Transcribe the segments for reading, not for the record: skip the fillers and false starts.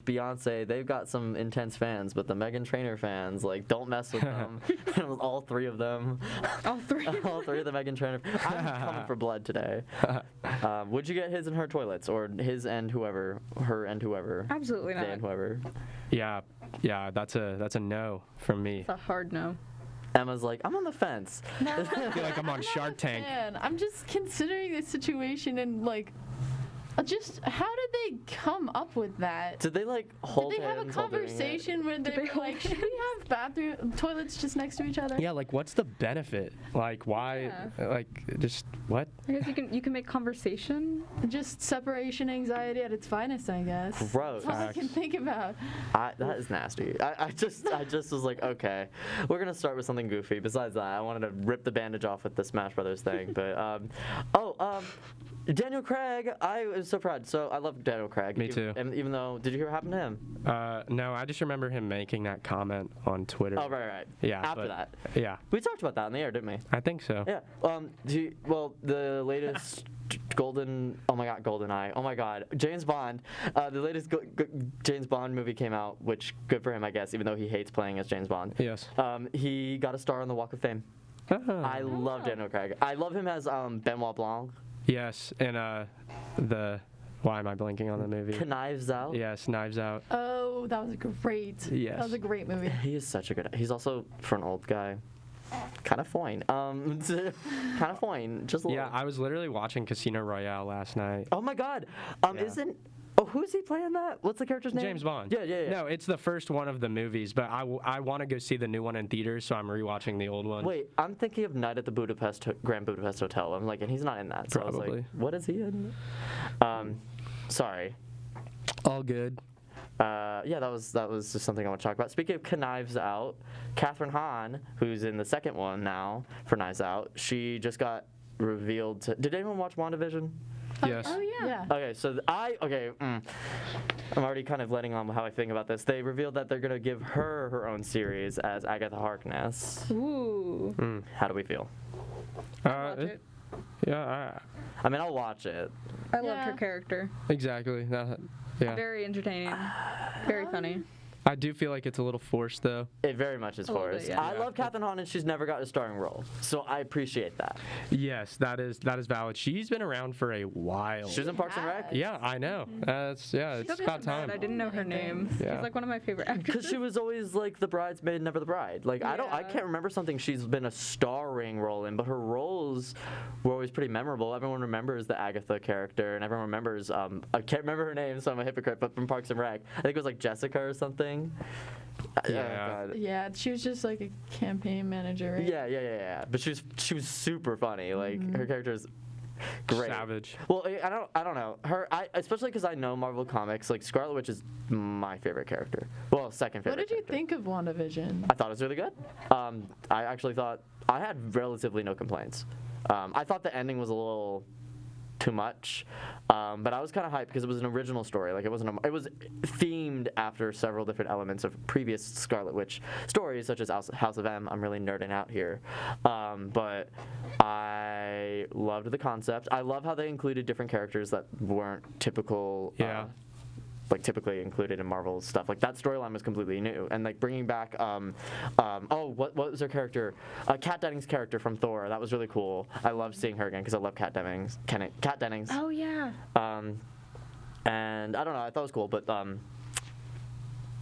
Beyonce, they've got some intense fans, but the Meghan Trainor fans, like, don't mess with them. All three of them. All three? All three of the Meghan Trainor. I'm coming for blood today. Would you get his and her toilets, or his and whoever, her and whoever? Absolutely not. They and whoever. Yeah, that's a no from me. It's a hard no. Emma's like, I'm on the fence. I feel like I'm on Shark Tank. Man, I'm just considering the situation and like, just how did they come up with that? Did they like hold Did they have a hands while doing it? conversation where they were like, should we have bathroom toilets just next to each other? Yeah, like what's the benefit? Like why? Like just what? I guess you can make conversation. Just separation anxiety at its finest, I guess. Gross. That's all I can think about. That is nasty. I just was like, okay, we're gonna start with something goofy. Besides that, I wanted to rip the bandage off with the Smash Brothers thing, but Daniel Craig, I was so proud. So I love Daniel Craig. Me too. And even though, did you hear what happened to him? No, I just remember him making that comment on Twitter. Oh, right. Yeah. After that. Yeah. We talked about that on the air, didn't we? I think so. Yeah. The latest GoldenEye. Oh my God, James Bond. The latest James Bond movie came out, which good for him, I guess, even though he hates playing as James Bond. Yes. He got a star on the Walk of Fame. Oh. I love Daniel Craig. I love him as Benoit Blanc. Yes, and why am I blanking on the movie? Knives Out. Yes, Knives Out. Oh, that was great. Yes. That was a great movie. He is such a good. He's also, for an old guy, kind of fine. Kind of fine. Just a little. Yeah, I was literally watching Casino Royale last night. Oh my God. Yeah. Who is he playing that? What's the character's name? James Bond. Yeah. No, it's the first one of the movies, but I want to go see the new one in theaters, so I'm rewatching the old one. Wait, I'm thinking of Night at the Grand Budapest Hotel. I'm like, and he's not in that. So I was Probably. like, what is he in? Sorry. All good. Yeah, that was just something I want to talk about. Speaking of Knives Out, Catherine Hahn, who's in the second one now for Knives Out, she just got revealed to. Did anyone watch WandaVision? Yes. Oh yeah. Okay, so I'm already kind of letting on how I think about this. They revealed that they're gonna give her own series as Agatha Harkness. Ooh. How do we feel? Watch it. Yeah. I mean, I'll watch it. I loved her character. Exactly. Yeah. Very entertaining. Very funny. I do feel like it's a little forced, though. It very much is A little bit, forced. yeah. I love Catherine Hahn, and she's never got a starring role, so I appreciate that. Yes, that is valid. She's been around for a while. She's in Parks and Rec. Yeah, I know. It's about time. I didn't know her name. Yeah. She's like one of my favorite actors. Because she was always like the bridesmaid, never the bride. Like I Yeah. can't remember something she's been a starring role in, but her roles were always pretty memorable. Everyone remembers the Agatha character, and everyone remembers. I can't remember her name, so I'm a hypocrite. But from Parks and Rec, I think it was like Jessica or something. Yeah. God. Yeah, she was just like a campaign manager, right? Yeah. But she was super funny. Like her character's great. Savage. Well, I don't know her. Especially because I know Marvel comics. Like Scarlet Witch is my favorite character. Well, second favorite. What did you character. think of WandaVision? I thought it was really good. I actually thought I had relatively no complaints. I thought the ending was a little too much, but I was kind of hyped because it was an original story. Like it was themed after several different elements of previous Scarlet Witch stories, such as House of M. I'm really nerding out here, but I loved the concept. I love how they included different characters that weren't typical. Like typically included in Marvel stuff. Like that storyline was completely new, and like bringing back what was her character? Kat Dennings' character from Thor. That was really cool. I love seeing her again because I love Kat Dennings. Kat Dennings. Oh yeah. And I don't know. I thought it was cool, but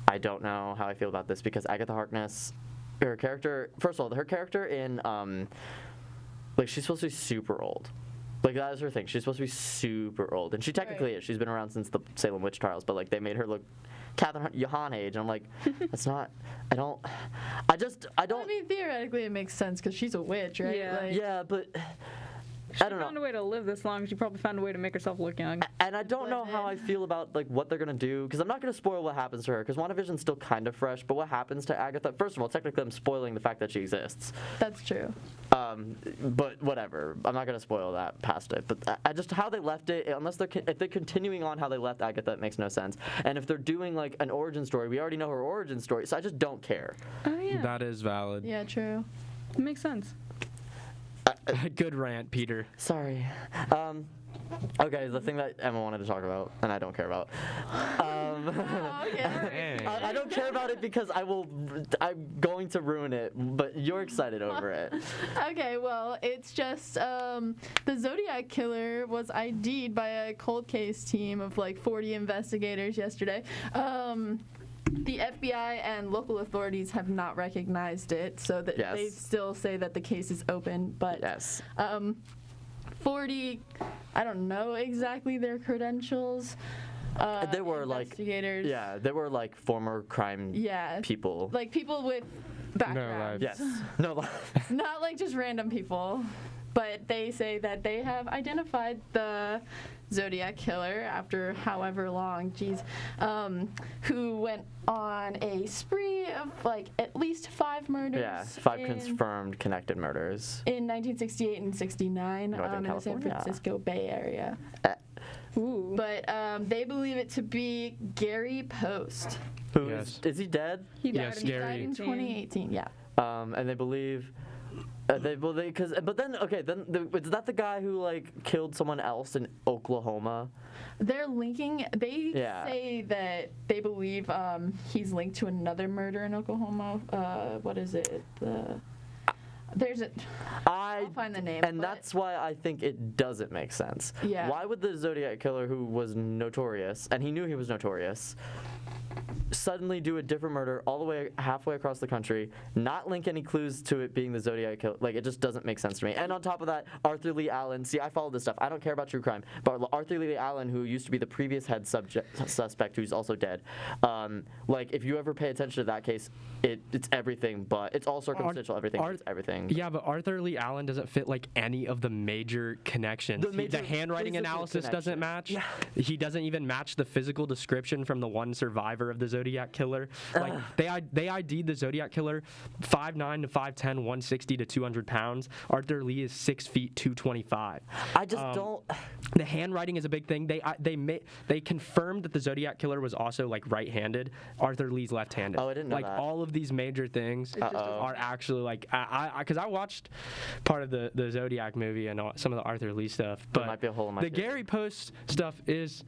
I don't know how I feel about this because Agatha Harkness, her character. First of all, her character in like she's supposed to be super old. Like that is her thing. She's supposed to be super old, and she technically is. She's been around since the Salem witch trials, but like they made her look Catherine Hahn age, and I'm like, that's not. I don't. I mean, theoretically, it makes sense because she's a witch, right? Yeah. Like, Yeah, but She I don't found know. a way to live this long. She probably found a way to make herself look young. And I don't know how I feel about like what they're gonna do because I'm not gonna spoil what happens to her because WandaVision's still kind of fresh. But what happens to Agatha? First of all, technically, I'm spoiling the fact that she exists. That's true. But whatever. I'm not gonna spoil that past it. But I just how they left it. Unless if they're continuing on how they left Agatha, it makes no sense. And if they're doing like an origin story, we already know her origin story. So I just don't care. Oh yeah. That is valid. Yeah, true. It makes sense. Good rant, Peter. Sorry. Okay, the thing that Emma wanted to talk about, and I don't care about. Okay. Dang. I don't care about it because I'm going to ruin it, but you're excited over it. Okay, well, it's just the Zodiac killer was ID'd by a cold case team of like 40 investigators yesterday. The FBI and local authorities have not recognized it, so that Yes. they still say that the case is open. But Yes. 40, I don't know exactly their credentials. They were like, investigators. yeah, they were like former crime Yeah. people. Like people with backgrounds. Yes. No. Not like just random people, but they say that they have identified the Zodiac killer after however long, who went on a spree of like at least 5 murders. Yeah, 5 confirmed connected murders. In 1968 and 69 Northern in the San California. Francisco Bay Area. Ooh. But they believe it to be Gary Post. Who Yes. is he dead? He Yes, died in He died Gary. in 2018, yeah. And they believe. But then is that the guy who like killed someone else in Oklahoma? They're linking. They Yeah. say that they believe he's linked to another murder in Oklahoma. What is it? There's a. I'll find the name. And but that's why I think it doesn't make sense. Yeah. Why would the Zodiac killer, who was notorious, and he knew he was notorious, suddenly do a different murder all the way halfway across the country, not link any clues to it being the Zodiac killer? Like, it just doesn't make sense to me. And on top of that, Arthur Lee Allen. See, I follow this stuff. I don't care about true crime, but Arthur Lee Allen, who used to be the previous head suspect, who's also dead. Like, if you ever pay attention to that case, it's everything, but it's all circumstantial. Everything. It's everything. Yeah, but Arthur Lee Allen doesn't fit like any of the major connections. The The handwriting physical analysis doesn't connection. match. Yeah. He doesn't even match the physical description from the one survivor of the Zodiac killer. Like they ID'd the Zodiac killer 5'9" to 5'10", 160 to 200 pounds. Arthur Lee is 6 feet 225. I just don't. The handwriting is a big thing. They confirmed that the Zodiac killer was also like right-handed. Arthur Lee's left-handed. Oh, I didn't know like that. all of these major things Uh-oh. are actually like because I watched part of the Zodiac movie and some of the Arthur Lee stuff. But might be a hole in my the theory. Gary Post stuff it's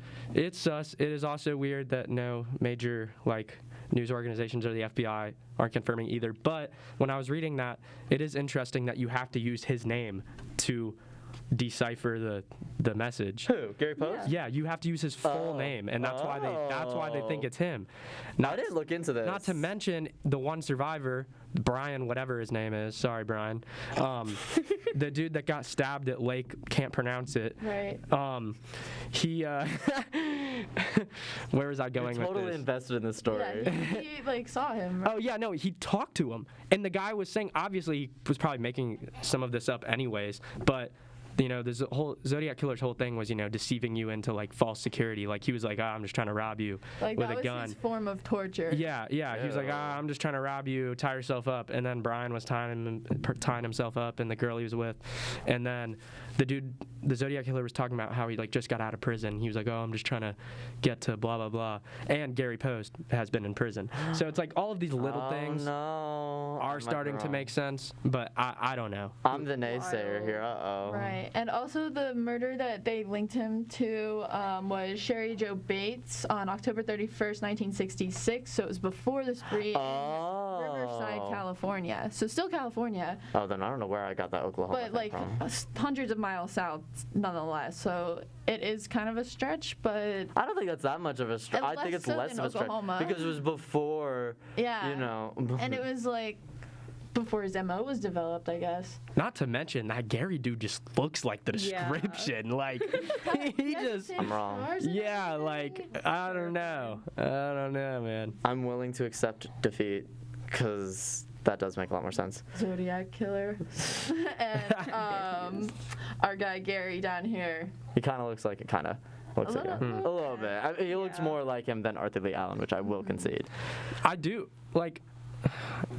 sus. It is also weird that no major like news organizations or the FBI aren't confirming either. But when I was reading that, it is interesting that you have to use his name to decipher the message. Who? Gary Post? Yeah, you have to use his full Oh. name, and that's why they think it's him. I didn't look into this. Not to mention the one survivor, Brian, whatever his name is. Sorry, Brian. The dude that got stabbed at Lake, can't pronounce it. Right. He. Where was I going You're totally with this? invested in this story. Yeah, he like saw him. Right? Oh yeah, no, he talked to him, and the guy was saying obviously he was probably making some of this up anyways, but. You know, the whole Zodiac killer's whole thing was, deceiving you into like false security. Like he was like, I'm just trying to rob you Like with that a was gun. his form of torture. Yeah. He was like, I'm just trying to rob you, tie yourself up. And then Brian was tying himself up, and the girl he was with. And then the Zodiac killer was talking about how he like just got out of prison. He was like, I'm just trying to get to blah, blah, blah. And Gary Post has been in prison. So it's like all of these little things are starting to make sense, but I don't know. I'm the naysayer here. Uh-oh. Right. And also the murder that they linked him to was Sherry Jo Bates on October 31st, 1966. So it was before the spree Oh. in Riverside, California. So still California, Oh, then I don't know where I got that Oklahoma but thing like from. hundreds of miles south nonetheless. So it is kind of a stretch, but I don't think that's that much of a stretch. I think less it's so less than of a stretch Oklahoma. because it was before, yeah. And it was like before his MO was developed, I guess. Not to mention that Gary dude just looks like the Yeah. description. Like he just I'm wrong. yeah, like I don't know, man. I'm willing to accept defeat because that does make a lot more sense. Zodiac killer. And our guy Gary down here. He kind of looks like it. Looks like little- him. A little bit. I mean, he looks Yeah. more like him than Arthur Lee Allen, which I will concede. I do like.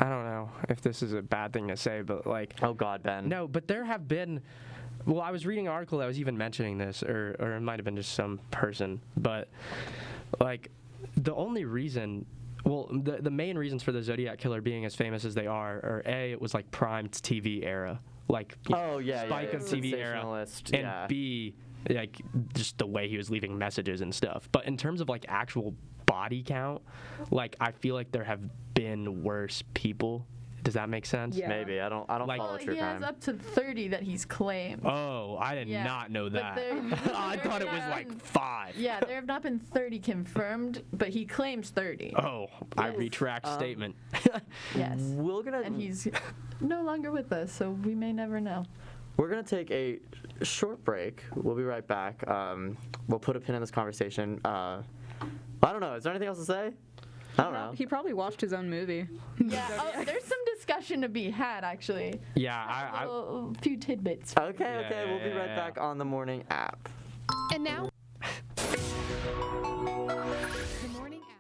I don't know if this is a bad thing to say, but like. Oh God, Ben. No, but there have been. Well, I was reading an article that was even mentioning this, or it might have been just some person, but like the only reason. Well, the main reasons for the Zodiac killer being as famous as they are A, it was like prime TV era, like Oh yeah, spike yeah, of TV era, sensationalist, and yeah. B, like just the way he was leaving messages and stuff. But in terms of like actual body count, like I feel like there have been worse people. Does that make sense? Yeah. Maybe I don't Like- follow Well, true he has crime. up to 30 that he's claimed. Oh, I did Yeah, not know but that. I there thought it was have like been- 5. Yeah, there have not been 30 confirmed, but he claims 30. Oh, I Yes. retract statement. Yes. We're gonna And he's no longer with us, so we may never know. We're gonna take a short break. We'll be right back. We'll put a pin in this conversation. I don't know. Is there anything else to say? I don't know. He probably watched his own movie. Yeah, there's some discussion to be had, actually. Yeah, A few tidbits. Okay, Yeah, we'll be right yeah. back on the morning app. And now, the morning app.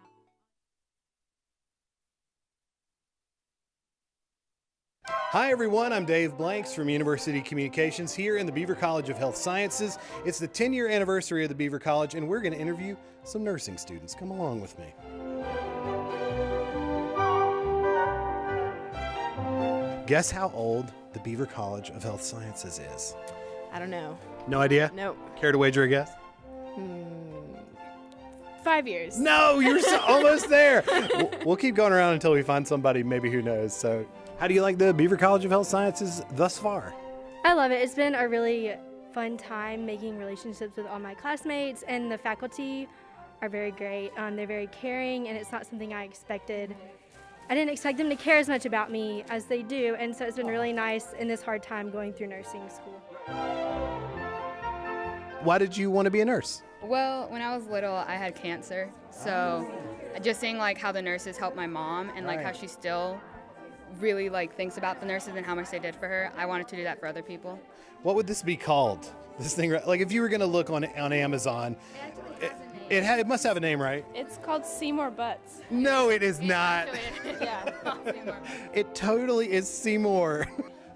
Hi everyone, I'm Dave Blanks from University Communications here in the Beaver College of Health Sciences. It's the 10-year anniversary of the Beaver College and we're going to interview some nursing students. Come along with me. Guess how old the Beaver College of Health Sciences is? I don't know. No idea? Nope. Care to wager a guess? 5 years. No, you're so almost there. We'll keep going around until we find somebody maybe who knows. So, how do you like the Beaver College of Health Sciences thus far? I love it. It's been a really fun time making relationships with all my classmates, and the faculty are very great. They're very caring, and it's not something I expected. I didn't expect them to care as much about me as they do, and so it's been really nice in this hard time going through nursing school. Why did you want to be a nurse? Well, when I was little, I had cancer. So just seeing like how the nurses helped my mom and like how she still really like thinks about the nurses and how much they did for her, I wanted to do that for other people. What would this be called? This thing, like if you were going to look on Amazon, it must have a name, right? It's called Seymour Butts. No, it is not. Yeah. It totally is Seymour.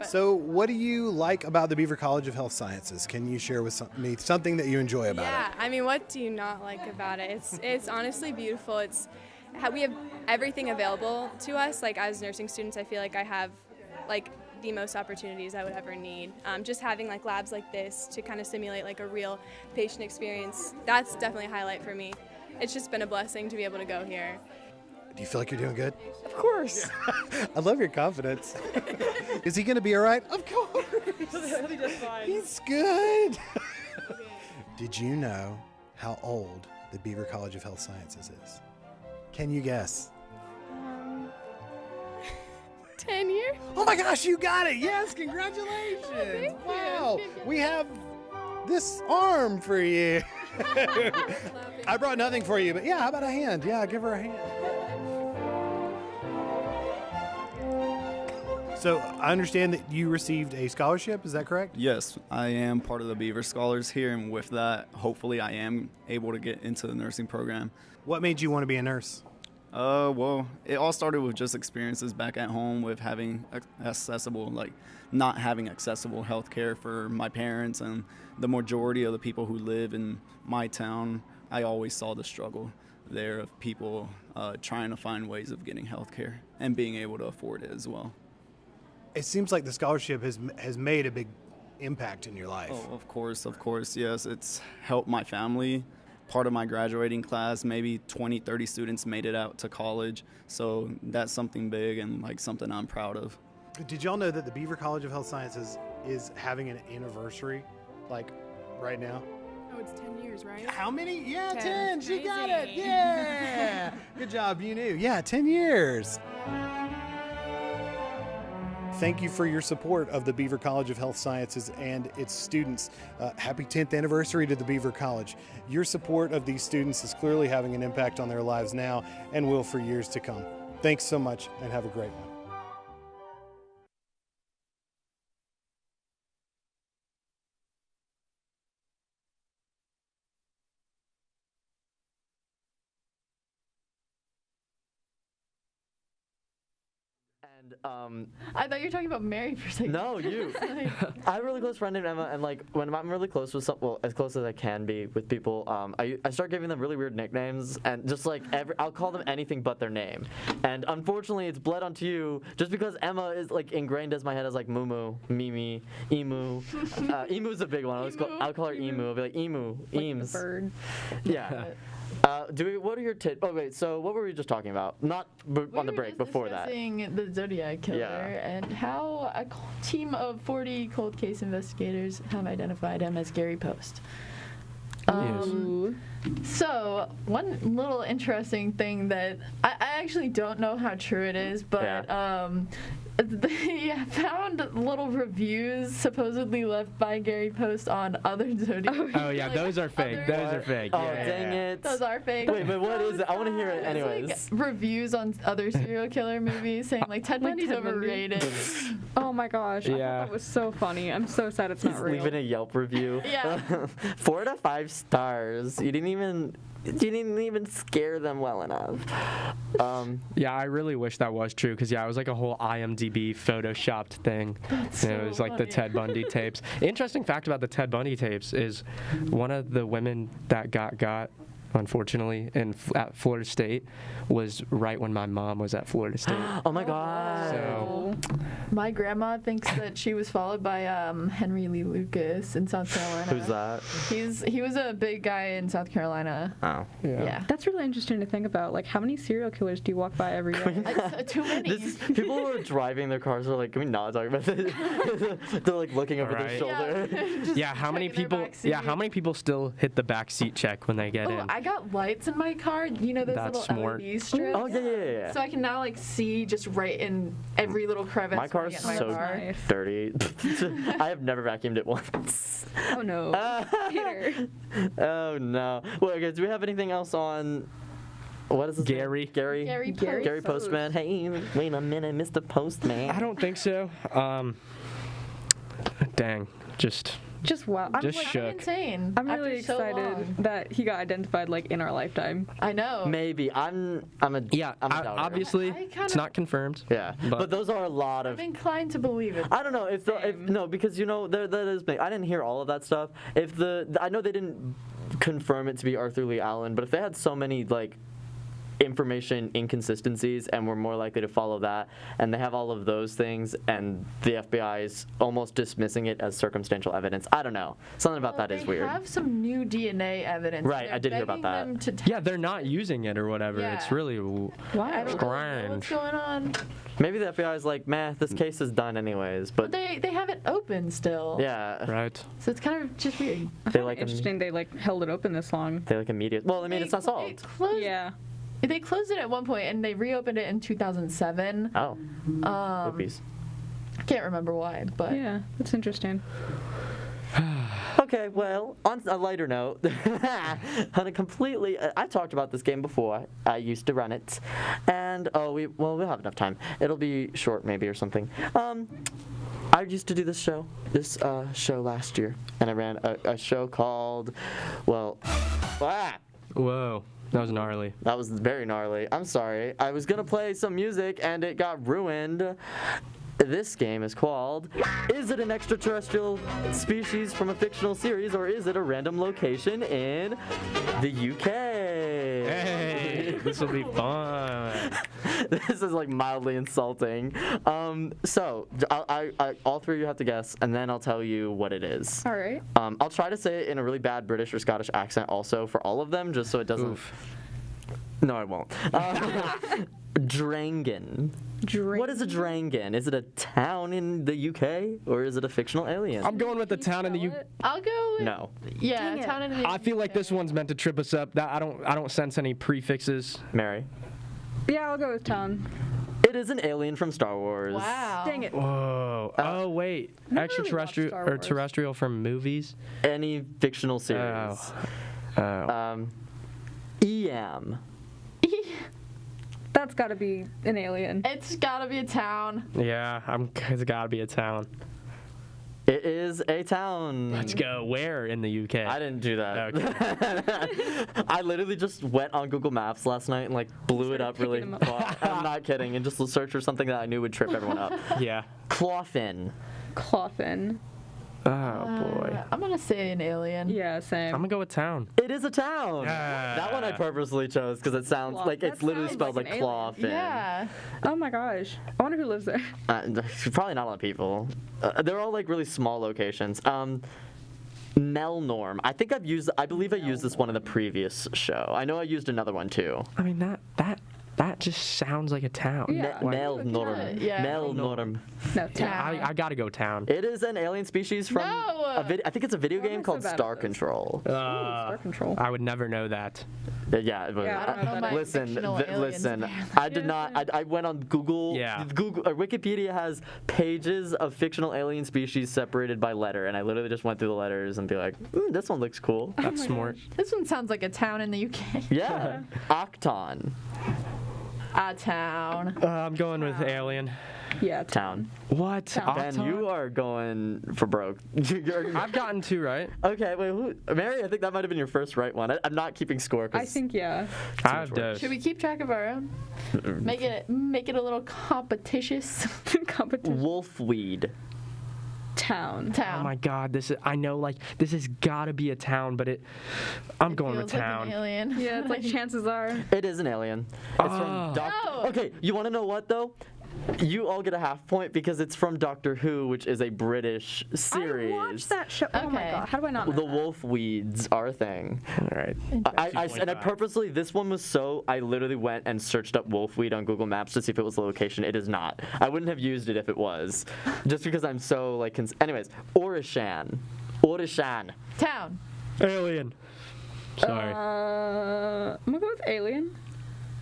So, what do you like about the Beaver College of Health Sciences? Can you share with me something that you enjoy about it? I mean, what do you not like about it? It's honestly beautiful. We have everything available to us. Like as nursing students, I feel like I have like the most opportunities I would ever need. Just having like labs like this to kind of simulate like a real patient experience, that's definitely a highlight for me. It's just been a blessing to be able to go here. Do you feel like you're doing good? Of course. I love your confidence. Is he going to be all right? Of course. He'll be just fine. He's good. Did you know how old the Beaver College of Health Sciences is? Can you guess? 10 years? Oh my gosh, you got it. Yes, congratulations. Thank you. Wow. We have this arm for you. I brought nothing for you, but yeah, how about a hand? Yeah, give her a hand. So I understand that you received a scholarship, is that correct? Yes, I am part of the Beaver Scholars here, and with that, hopefully I am able to get into the nursing program. What made you want to be a nurse? Well, it all started with just experiences back at home with having not having accessible health care for my parents and the majority of the people who live in my town. I always saw the struggle there of people trying to find ways of getting health care and being able to afford it as well. It seems like the scholarship has made a big impact in your life. Oh, of course, yes. It's helped my family. Part of my graduating class, maybe 20, 30 students made it out to college. So that's something big and like something I'm proud of. Did y'all know that the Beaver College of Health Sciences is having an anniversary, like right now? Oh, it's 10 years, right? How many? Yeah, 10. 10. She got it. Amazing. Yeah. Good job. You knew. Yeah, 10 years. Thank you for your support of the Beaver College of Health Sciences and its students. Happy 10th anniversary to the Beaver College. Your support of these students is clearly having an impact on their lives now and will for years to come. Thanks so much and have a great one. And I thought you were talking about Mary for a second. no, you. I have a really close friend named Emma, and like when I'm really close with well, as close as I can be with people, I start giving them really weird nicknames, and just like I'll call them anything but their name. And unfortunately, it's bled onto you just because Emma is like ingrained as my head as like Mumu, Mimi, Emu. Emu's a big one. I'll call her Emu. I'll be like Emu, Eames. The bird. Yeah. What are your Oh wait. So what were we just talking about? Not on the break. Before that. Discussing the Zodiac killer and how a team of 40 cold case investigators have identified him as Gary Post. So one little interesting thing that I actually don't know how true it is, but they found little reviews supposedly left by Gary Post on other Zodiac. Oh yeah, those are fake. Those are fake. Oh dang it! Those are fake. Wait, but what is it? I want to hear it anyways. It's like reviews on other serial killer movies saying like Ted Bundy's Ted Bundy? overrated. Oh my gosh. I thought Yeah. that was so funny. I'm so sad it's He's not real. leaving a Yelp review. Yeah. 4 out of 5 stars. You didn't even scare them well enough. Yeah, I really wish that was true because it was like a whole IMDb photoshopped thing. And it was like the Ted Bundy tapes. Interesting fact about the Ted Bundy tapes is one of the women that got unfortunately at Florida State was right when my mom was at Florida State. Oh my god. So My grandma thinks that she was followed by Henry Lee Lucas in South Carolina. Who's that? He was a big guy in South Carolina. Oh. Yeah. That's really interesting to think about. Like, how many serial killers do you walk by every day? Too many. People who are driving their cars are like, can we not talk about this? They're like looking over their Right. shoulder. yeah, how many checking their people? back Yeah, seat. how many people still hit the back seat check when they get Oh, in? I got lights in my car. You know those That's little smart. LED strips. Oh yeah. So I can now like see just right in every little crevice. My when I car's get in my so car. Nice. dirty. I have never vacuumed it once. Oh no. Peter. Oh no. Well, okay, do we have anything else on what is his name? Gary. Gary Post. Gary Postman. Hey, wait a minute, Mr. Postman. I don't think so. Dang, just Wow. I'm Just like, shook. Insane. I'm really After so excited long. that he got identified like in our lifetime. I know. Maybe I'm a yeah. I'm a doubter. Obviously, I kinda- it's not confirmed. Yeah, But- but those are a lot of. I'm inclined to believe it. I don't know if no, because that is big. I didn't hear all of that stuff. If I know they didn't confirm it to be Arthur Lee Allen, but if they had so many like information inconsistencies and we're more likely to follow that, and they have all of those things, and the FBI is almost dismissing it as circumstantial evidence. I don't know. Something about that is They weird. have some new DNA evidence. Right, They're I did hear about begging that. them to Yeah, they're not using it or whatever. Yeah. It's really I don't strange. know what's going on. Maybe the FBI is like, meh, this case is done anyways. But They have it open still. yeah, Right. So it's kind of just weird. they like Interesting they like held it open this long. they like immediate. Well, I mean, it's not solved. Yeah. They closed it at one point and they reopened it in 2007. Oh, oopies. I can't remember why, but Yeah, that's interesting. Okay, well, on a lighter note, on a completely, I talked about this game before. I used to run it, and we'll have enough time. It'll be short, maybe, or something. I used to do this show last year, and I ran a show called, Whoa, that was gnarly. that was very gnarly. I'm sorry. I was gonna play some music, and it got ruined. This game is called, is it an extraterrestrial species from a fictional series, or is it a random location in the UK? Hey, this will be fun. This is like mildly insulting. So all three of you have to guess, and then I'll tell you what it is. All right. I'll try to say it in a really bad British or Scottish accent also for all of them, just so it doesn't. Oof. No, I won't. Drangan. What is a Drangan? Is it a town in the UK, or is it a fictional alien? I'm going with the town in the UK. I'll go with No. yeah, Dang it. town in the I feel like this one's meant to trip us up. That I don't sense any prefixes. Mary. Yeah, I'll go with town. It is an alien from Star Wars. Wow. Dang it. Whoa. Oh wait. Never really Extraterrestrial watched Star or Wars. terrestrial from movies? Any fictional series. Oh. EM. That's got to be an alien. It's gotta be a town. Yeah, it's gotta be a town. It is a town. Let's go. Where in the UK? I didn't do that. I literally just went on Google Maps last night and like blew it up really picking 'em up. far. I'm not kidding. And just searched for something that I knew would trip everyone up. Yeah. Clawfin. Clawfin. Oh boy. I'm gonna say an alien. Yeah, same. I'm gonna go with town. It is a town. That one I purposely chose because it sounds Claw- like that it's literally sounds spelled like like an alien. Clawfin. Yeah. Oh my gosh. I wonder who lives there. Probably not a lot of people. They're all like really small locations. Melnorm. I believe I used this one in the previous show. I know I used another one too. I mean that just sounds like a town. Yeah. Melnorm. Yeah. Melnorm. No, Yeah, I gotta go town. It is an alien species from No! I think it's a video Why am game I so called bad at Star this? Control. Star Control. I would never know that. Yeah, but Yeah, I don't know that. listen, Fictional aliens, listen. man. I did not. I went on Google. Yeah. Google. Wikipedia has pages of fictional alien species separated by letter, and I literally just went through the letters and be like, this one looks cool. That's smart. This one sounds like a town in the UK. Yeah. Octon. A town. I'm going with alien. Yeah, Town. What? Ben, you are going for broke. I've gotten 2 right. Okay, wait, Mary, I think that might have been your first right one. I'm not keeping score. I think, yeah. I have those. Should we keep track of our own? Make it a little competitious. Competition. Wolfweed. Town. Town. Oh my God, this has gotta be a town, but I'm going with Feels like town. an alien. Yeah, it's like chances are. It is an alien. It's from Doctor. No. Okay, you want to know what though? You all get a half point because it's from Doctor Who, which is a British series. I watched that show. Oh my Okay. god, how do I not know The that? wolf weeds are a thing. All right. And I purposely, this one was so, I literally went and searched up wolfweed on Google Maps to see if it was the location. It is not. I wouldn't have used it if it was. Just because I'm so like, anyways, Orishan. Orishan. Town. Alien. Sorry. I'm gonna go with alien.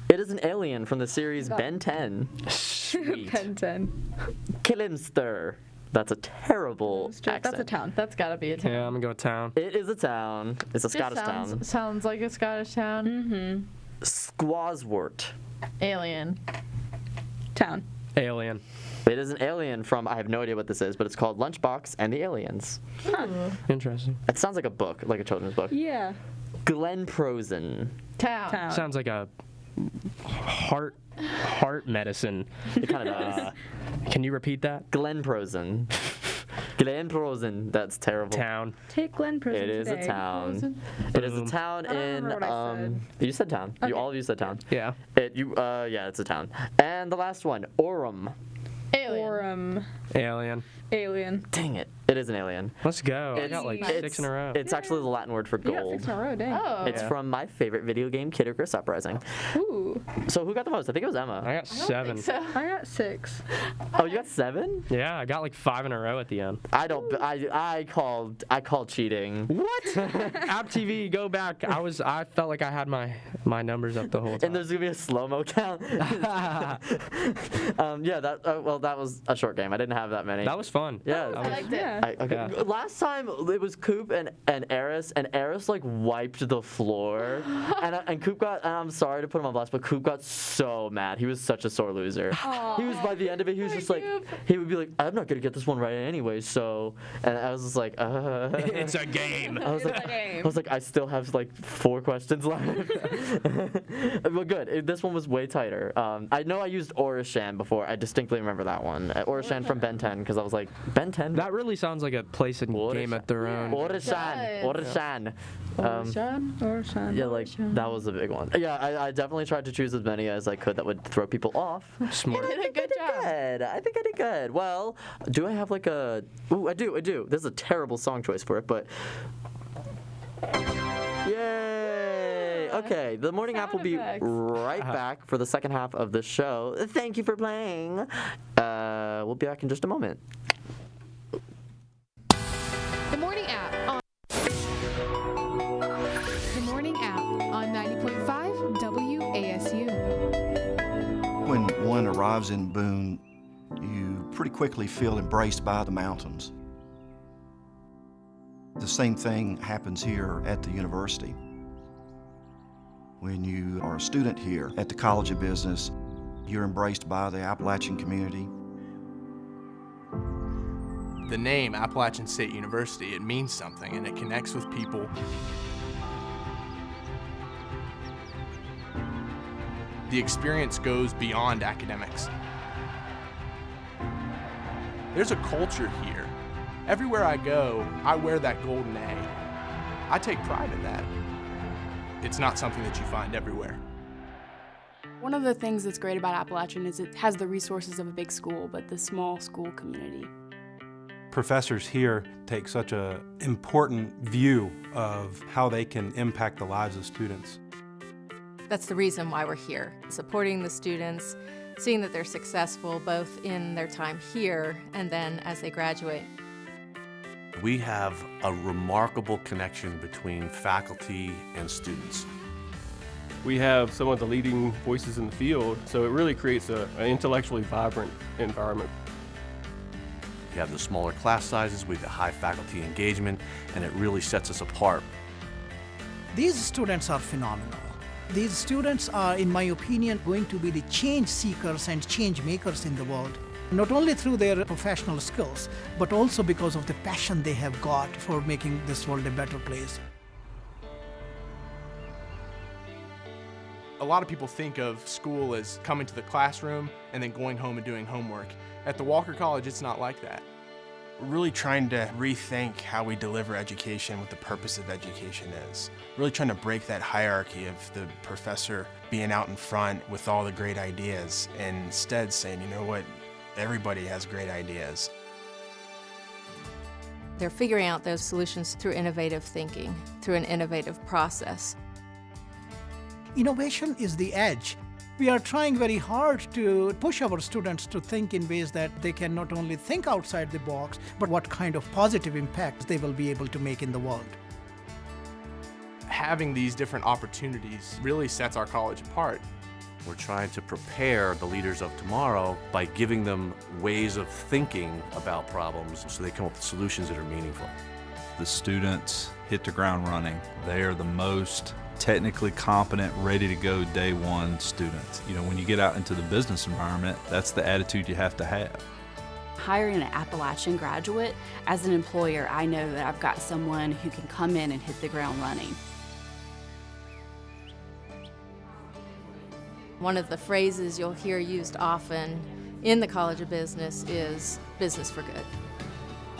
It is an alien from the series Ben 10. Sweet. Ben 10. Killimster. That's a terrible accent. That's a town. That's gotta be a town. Yeah, I'm gonna go with town. It is a town. It's a Just Scottish town. Sounds like a Scottish town. Mm-hmm. Squawswort. Alien. Town. Alien. It is an alien from, I have no idea what this is, but it's called Lunchbox and the Aliens. Interesting. It sounds like a book, like a children's book. Yeah. Glenprosen. Town. Town. Sounds like a heart medicine. It kind of does. Can you repeat that? Glenprosen. Glenprosen. That's terrible. Town. Take Glen Prison It is a today. town. It is a Boom. town I don't in. remember what I said. You said town. Okay. All of you said town. Yeah. Yeah, it's a town. And the last one, Orem. Alien. Or Alien. alien. Dang it. It is an alien. Let's go. I It's- got like it's- 6 in a row. It's actually the Latin word for You got gold. 6 in a row, dang. Oh. It's Yeah. from my favorite video game, Kid Icarus Uprising. Ooh. So who got the most? I think it was Emma. I got 7. So, I got 6. Oh, you got 7? Yeah, I got like 5 in a row at the end. I don't. I called cheating. What? App TV, go back. I felt like I had my numbers up the whole time. And there's gonna be a slow-mo count. Yeah. That was a short game. I didn't have that many. That was fun. Yeah. I liked it. Yeah. Okay. Yeah. Last time it was Coop and Eris, and Eris like wiped the floor, and Coop got. And I'm sorry to put him on blast, but Coop got so mad. He was such a sore loser. He was by the end of it. He was just like, he would be like, I'm not gonna get this one right anyway. So, and I was just like, It's a game. I was like, I still have like 4 questions left. Well, good. This one was way tighter. I know I used Orishan before. I distinctly remember that one. Orishan from Ben 10, because I was like, Ben 10? That really sounds like a place in Orishan. Game of Thrones. Orishan. Orishan. Or Shan. Yeah, like, that was a big one. Yeah, I definitely tried to choose as many as I could that would throw people off. Smart. you did a good job. Good. I think I did good. Well, do I have like a... Ooh, I do. This is a terrible song choice for it, but... Yay! Okay, the Morning App will be effects. right back for the second half of the show. Thank you for playing. We'll be back in just a moment. The morning app on The morning app on 90.5 WASU. When one arrives in Boone, you pretty quickly feel embraced by the mountains. The same thing happens here at the university. When you are a student here at the College of Business, you're embraced by the Appalachian community. The name Appalachian State University, it means something and it connects with people. The experience goes beyond academics. There's a culture here. Everywhere I go, I wear that golden A. I take pride in that. It's not something that you find everywhere. One of the things that's great about Appalachian is it has the resources of a big school, but the small school community. Professors here take such an important view of how they can impact the lives of students. That's the reason why we're here, supporting the students, seeing that they're successful both in their time here and then as they graduate. We have a remarkable connection between faculty and students. We have some of the leading voices in the field, so it really creates an intellectually vibrant environment. We have the smaller class sizes, we have the high faculty engagement, and it really sets us apart. These students are phenomenal. These students are, in my opinion, going to be the change seekers and change makers in the world. Not only through their professional skills, but also because of the passion they have got for making this world a better place. A lot of people think of school as coming to the classroom and then going home and doing homework. At the Walker College, it's not like that. We're really trying to rethink how we deliver education, what the purpose of education is. Really trying to break that hierarchy of the professor being out in front with all the great ideas and instead saying, you know what, everybody has great ideas. They're figuring out those solutions through innovative thinking, through an innovative process. Innovation is the edge. We are trying very hard to push our students to think in ways that they can not only think outside the box, but what kind of positive impacts they will be able to make in the world. Having these different opportunities really sets our college apart. We're trying to prepare the leaders of tomorrow by giving them ways of thinking about problems so they come up with solutions that are meaningful. The students hit the ground running. They are the most technically competent, ready to go day one students. You know, when you get out into the business environment, that's the attitude you have to have. Hiring an Appalachian graduate, as an employer, I know that I've got someone who can come in and hit the ground running. One of the phrases you'll hear used often in the College of Business is business for good.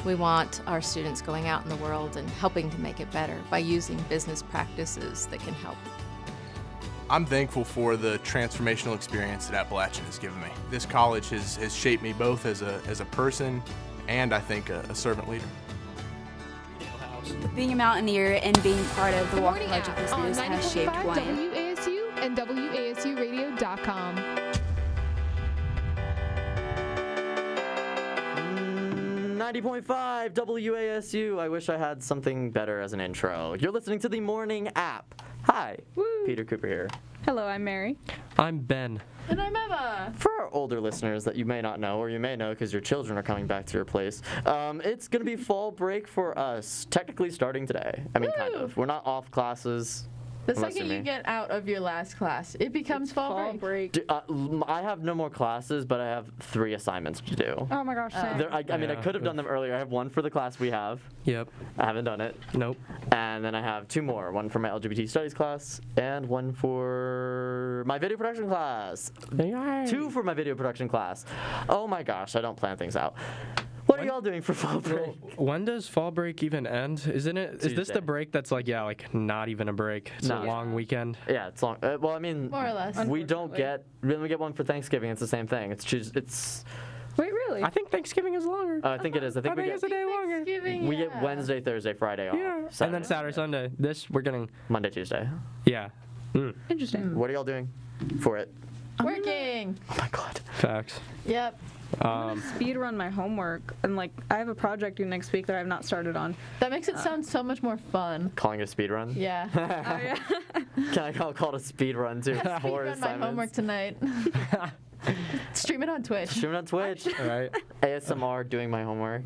We want our students going out in the world and helping to make it better by using business practices that can help. I'm thankful for the transformational experience that Appalachian has given me. This college has shaped me both as a person and I think a servant leader. Being a Mountaineer and being part of the Walker College of Business on has shaped 90.5 one. WASU and WASUradio.com. 90.5 WASU. I wish I had something better as an intro. You're listening to the morning app. Hi, Peter Cooper here. Hello, I'm Mary. I'm Ben. And I'm Emma. For our older listeners that you may not know, or you may know because your children are coming back to your place, it's going to be fall break for us, technically starting today. I mean, kind of. We're not off classes. The second you get out of your last class, it becomes fall break. I have no more classes, but I have 3 assignments to do. Oh my gosh, same. I mean, I could have done them earlier. I have 1 for the class we have. Yep. I haven't done it. Nope. And then I have 2 more. 1 for my LGBT studies class and 1 for my video production class. 2 for my video production class. Oh my gosh, I don't plan things out. What are y'all doing for fall break? When does fall break even end? Isn't it? Is this Tuesday. the break that's like not even a break? It's a long weekend. Yeah, it's long. Well, I mean, more or less. We don't get. When we get 1 for Thanksgiving, it's the same thing. It's. Wait, really? I think Thanksgiving is longer. I think it is. I think we it's a day longer. We get Wednesday, Thursday, Friday off. Yeah. And then Saturday, Sunday. We're getting Monday, Tuesday. Yeah. Interesting. What are y'all doing for it? Working. Oh my God. Facts. Yep. Speed run my homework, and I have a project due next week that I've not started on. That makes it sound so much more fun. Calling it a speed run? Yeah. Oh yeah. Can I call it a speed run too? Speed run my homework tonight. Stream it on Twitch. Stream it on Twitch. All right. ASMR doing my homework.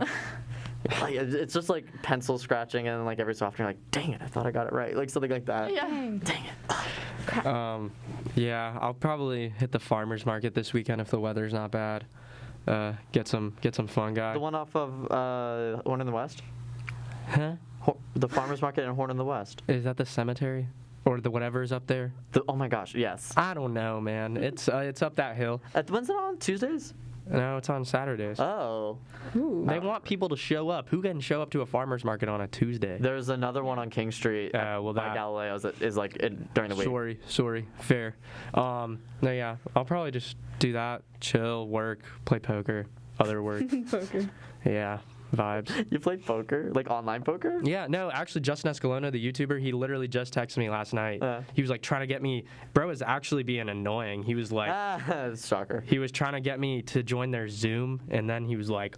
It's just like pencil scratching, and like every so often you're like, dang it, I thought I got it right. Like something like that. Yeah. Dang it. Yeah, I'll probably hit the farmer's market this weekend if the weather's not bad. get some fun guy. The one off of Horn in the West? Huh? The farmer's market in Horn in the West. Is that the cemetery? Or the whatever's up there? Oh my gosh, yes. I don't know, man. It's up that hill. When's it on? Tuesdays? No, it's on Saturdays. Oh. They want people to show up. Who can show up to a farmer's market on a Tuesday? There's another one on King Street by Galileo's that is like during the week. Sorry. Fair. No, yeah. I'll probably just do that, chill, work, play poker, other work. Poker. Yeah. Vibes. You play poker? Like online poker? Yeah, no, actually, Justin Escalona, the YouTuber, he literally just texted me last night. He was like trying to get me. Bro is actually being annoying. He was like, shocker. He was trying to get me to join their Zoom, and then he was like,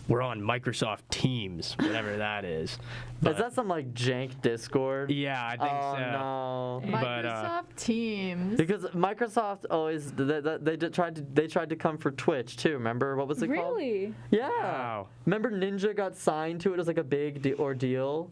we're on Microsoft Teams, whatever that is. Is that some like jank Discord? Yeah, I think so. No. Microsoft Teams. Because Microsoft always they tried to come for Twitch too. Remember what was it called? Really? Yeah. Wow. Remember Ninja got signed to it as like a big ordeal.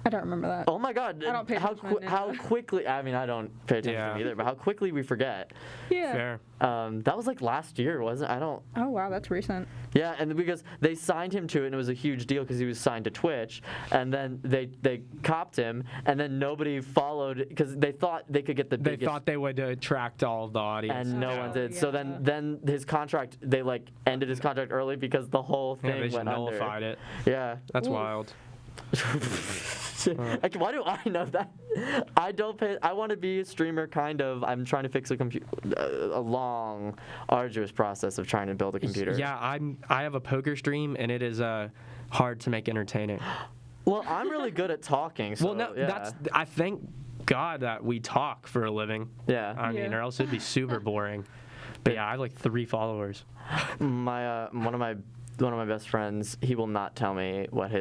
I don't remember that. Oh my God! I don't pay attention to how quickly? I mean, I don't pay attention to them either, but how quickly we forget. Yeah. Fair. That was like last year, wasn't it? I don't. Oh wow, that's recent. Yeah, and because they signed him to it, and it was a huge deal because he was signed to Twitch, and then they copped him, and then nobody followed because they thought they could get the biggest. They thought they would attract all of the audience. And no one did. So then his contract, they like ended his contract early because the whole thing Yeah, they just went under. nullified it. Yeah. That's wild. Like, why do I know that? I don't pay. I want to be a streamer, kind of. I'm trying to fix a long, arduous process of trying to build a computer. Yeah, I have a poker stream, and it is hard to make entertaining. Well, I'm really good at talking. So, well, no, yeah. I thank God that we talk for a living. Yeah. I mean, or else it'd be super boring. But yeah, I have like 3 followers. One of my best friends, he will not tell me what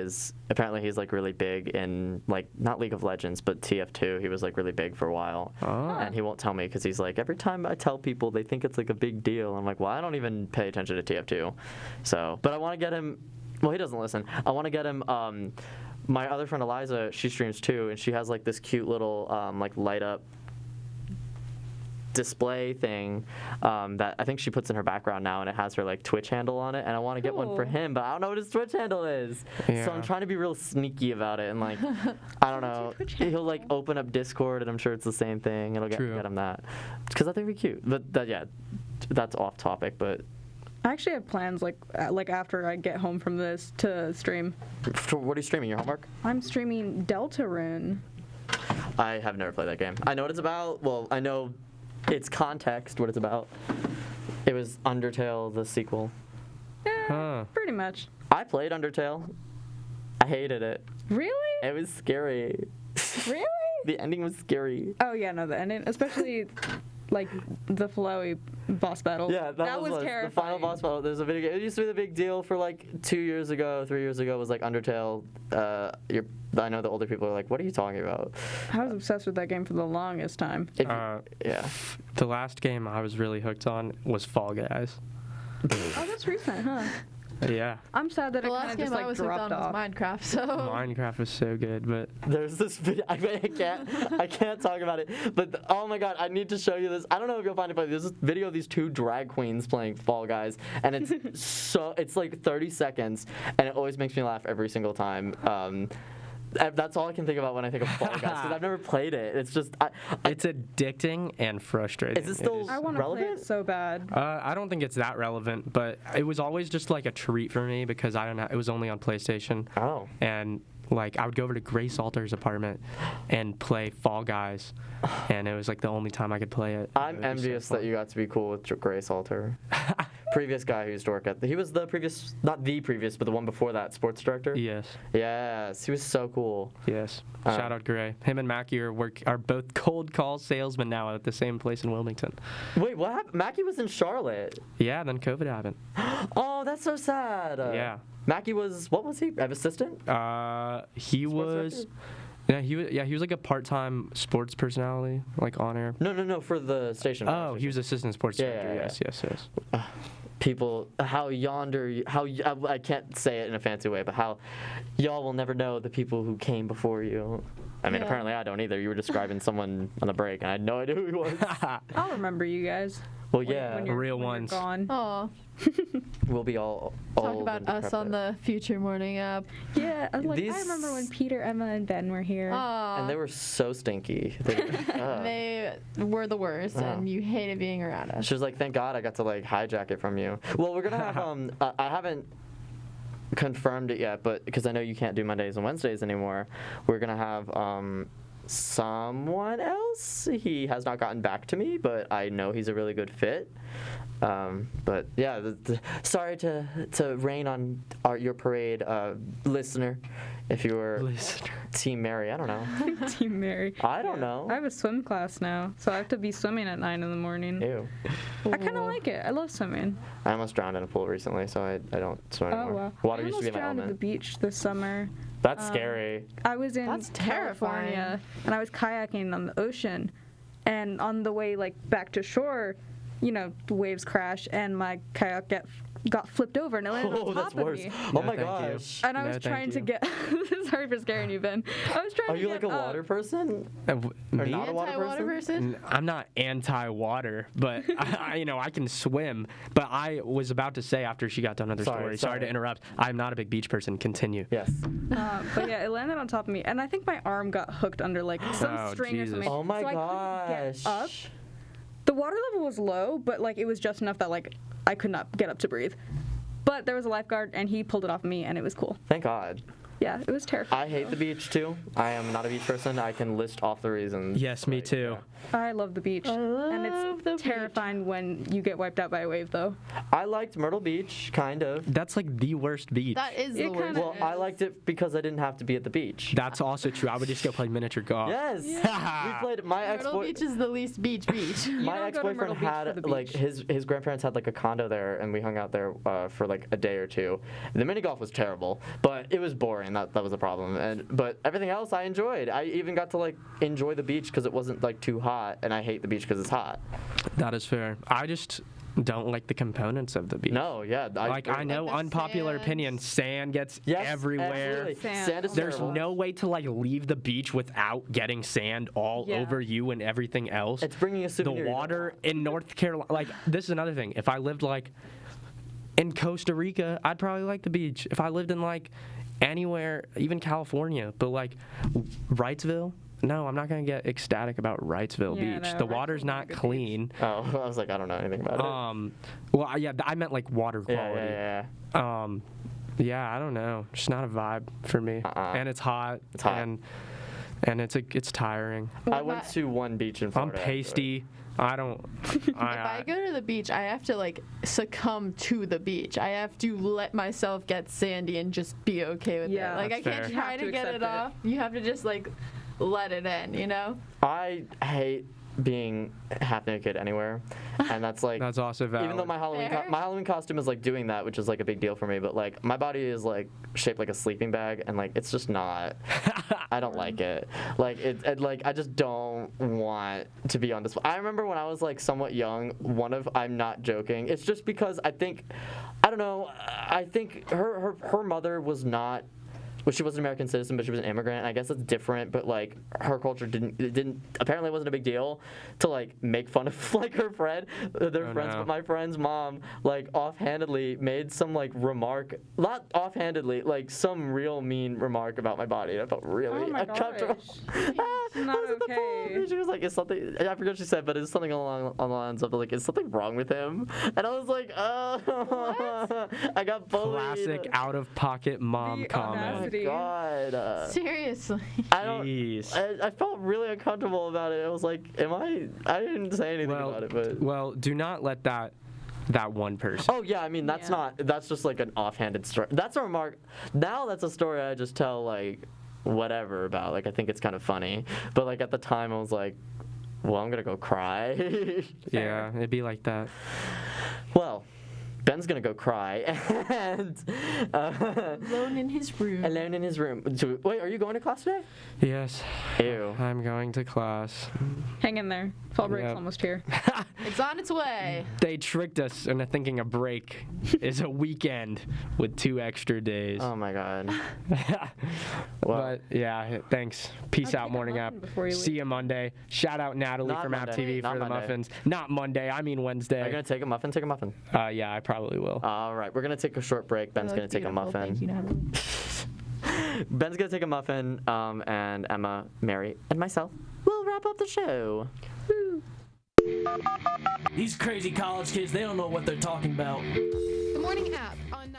apparently he's like really big in like not League of Legends but TF2. He was like really big for a while. And he won't tell me because he's like, every time I tell people they think it's like a big deal. I'm like, well, I don't even pay attention to TF2. So, but I want to get him, well, he doesn't listen. I want to get him, my other friend Eliza, she streams too, and she has like this cute little like light up display thing that I think she puts in her background now, and it has her like Twitch handle on it, and I want to get one for him, but I don't know what his Twitch handle is. Yeah. So I'm trying to be real sneaky about it, and like I don't know, he'll like open up Discord, and I'm sure it's the same thing. It'll get him that because I think it'd be cute. But yeah, that's off topic, but. I actually have plans like after I get home from this to stream. What are you streaming? Your homework? I'm streaming Deltarune. I have never played that game. I know what it's about. Well, I know its context, what it's about. It was Undertale, the sequel. Yeah, pretty much. I played Undertale. I hated it. Really? It was scary. Really? The ending was scary. Oh yeah, no, the ending, especially like the Flowey boss battle. Yeah, that was terrifying. the final boss battle. There's a video. It used to be the big deal for like 2 years ago, 3 years ago. Was like Undertale. I know the older people are like, "What are you talking about?" I was obsessed with that game for the longest time. Yeah. The last game I was really hooked on was Fall Guys. Oh, that's recent, huh? Yeah. I'm sad that The it last kind of game just like I was hooked dropped on was off. Minecraft. So Minecraft was so good, but there's this video. I can't talk about it. But oh my God, I need to show you this. I don't know if you'll find it, but there's this video of these 2 drag queens playing Fall Guys, and it's it's like 30 seconds, and it always makes me laugh every single time. That's all I can think about when I think of Fall Guys, because I've never played it. It's just it's addicting and frustrating. Is it still I want to play it so bad. I don't think it's that relevant, but it was always just like a treat for me because I don't know. It was only on PlayStation. Oh. And like I would go over to Grace Alter's apartment and play Fall Guys, and it was like the only time I could play it. I'm envious that you got to be cool with Grace Alter. Previous guy who used to work at he was the previous, not the previous, but the one before that, sports director. Yes. Yes, he was so cool. Yes. Shout out Gray. Him and Mackie are both cold call salesmen now at the same place in Wilmington. Wait, what happened? Mackie was in Charlotte. Yeah, then COVID happened. Oh, that's so sad. Yeah. Mackie was, what was he? An assistant? He was. Yeah, he was like a part-time sports personality, like on air. No, for the station. Oh, he was assistant sports director. Yeah. Yes. People, I can't say it in a fancy way, but how y'all will never know the people who came before you. I mean, apparently I don't either. You were describing someone on the break, and I had no idea who he was. I'll remember you guys. Well, yeah. when you're, Real when ones. You're gone. Oh, We'll be all talk old about and us on decrepit. the Future Morning app. Yeah, I These- remember when Peter, Emma, and Ben were here. Aw. And they were so stinky. They were the worst, and you hated being around us. She was like, "Thank God I got to like hijack it from you." Well, we're gonna have I haven't confirmed it yet, but because I know you can't do Mondays and Wednesdays anymore, we're gonna have someone else. He has not gotten back to me, but I know he's a really good fit. But yeah, sorry to rain on your parade, listener. If you were Team Mary, I don't know. Team Mary. I don't know. I have a swim class now, so I have to be swimming at 9 in the morning. Ew. I kind of like it. I love swimming. I almost drowned in a pool recently, so I don't swim anymore. Oh, wow. Water I used to be almost my drowned at element. the beach this summer. That's scary. I was in That's California, terrifying. and I was kayaking on the ocean, and on the way back to shore, the waves crash, and my kayak got flipped over, and it landed on top that's of worse. me. Oh my gosh. And I was trying to get. Sorry for scaring you, Ben. I was trying Are to you get like a up. water person? Or Me? not a water Anti-water person? person? I'm not anti-water, but I can swim. But I was about to say after she got done with her Sorry, story, to interrupt. I'm not a big beach person. Continue. Yes. But yeah, it landed on top of me, and I think my arm got hooked under some Oh, string Jesus. or something. Oh my so I couldn't get up. The water level was low, but it was just enough that I could not get up to breathe. But there was a lifeguard, and he pulled it off of me, and it was cool. Thank God. Yeah, it was terrifying. I hate the beach too. I am not a beach person. I can list off the reasons. Yes, me too. I love the beach. And it's terrifying when you get wiped out by a wave, though. I liked Myrtle Beach, kind of. That's like the worst beach. That is the worst. Well, I liked it because I didn't have to be at the beach. That's also true. I would just go play miniature golf. Yes. We played my Myrtle Beach is the least beach. My ex-boyfriend had his grandparents had a condo there, and we hung out there for a day or two. The mini golf was terrible, but it was boring. That was the problem. But everything else I enjoyed. I even got to enjoy the beach because it wasn't too hot, and I hate the beach because it's hot. That is fair. I just don't like the components of the beach. No, yeah. I know, unpopular opinion, sand gets everywhere. Sand is There's terrible. no way to leave the beach without getting sand all over you and everything else. It's bringing a souvenir. The water in North Carolina, this is another thing. If I lived in Costa Rica, I'd probably like the beach. If I lived in anywhere, even California, but Wrightsville, no, I'm not gonna get ecstatic about Wrightsville Yeah, Beach. no, The water's not clean. Oh, I was I don't know anything about it. Well, yeah, I meant water quality. Yeah. Yeah, I don't know. Just not a vibe for me. And it's hot. It's hot. And it's tiring. I went to one beach in Florida. I'm pasty. I don't. If I go to the beach, I have to succumb to the beach. I have to let myself get sandy and just be okay with it. I That's can't fair. try You have to to get it accept it. off. You have to just let it in, I hate being half naked anywhere, and that's That's also valid. even though my Halloween costume is doing that, which is a big deal for me, but my body is shaped like a sleeping bag, and it's just not. I don't like it. I just don't want to be on display. I remember when I was somewhat young. I'm not joking. It's just because I think her mother was not. Well, she was an American citizen, but she was an immigrant. And I guess it's different, but her culture didn't apparently it wasn't a big deal to make fun of her friend, their friends. no. But my friend's mom offhandedly made some remark, not offhandedly, some real mean remark about my body. And I felt really Oh my uncomfortable. Not okay. She was is something? I forget what she said, but it's something along the lines of is something wrong with him? And I was like, oh, I got bullied. Classic out of pocket mom comment. God. Seriously. I felt really uncomfortable about it. I was like, I didn't say anything about it, but. Well, do not let that one person. Oh yeah, I mean that's just an offhanded story. That's a remark. Now that's a story I just tell whatever about. I think it's kind of funny, but at the time I was like, well, I'm gonna go cry. Yeah, it'd be like that. Well, Ben's gonna go cry, and alone in his room. Alone in his room. So, wait, are you going to class today? Yes. Ew. I'm going to class. Hang in there. Fall break's Yep. almost here. It's on its way. They tricked us into thinking a break is a weekend with 2 extra days. Oh my god. But yeah, thanks. Peace I'll out, take a Morning App. muffin before you See leave. you Monday. Shout out Natalie Not from App Monday. TV Not for the Monday. muffins. Not Monday. I mean Wednesday. Are you gonna take a muffin? Take a muffin. Yeah, I probably will. All right, we're gonna take a short break. Ben's gonna take a muffin. Thank you, Natalie. Ben's gonna take a muffin, and Emma, Mary, and myself will wrap up the show. These crazy college kids, they don't know what they're talking about. The Morning App on 90.5.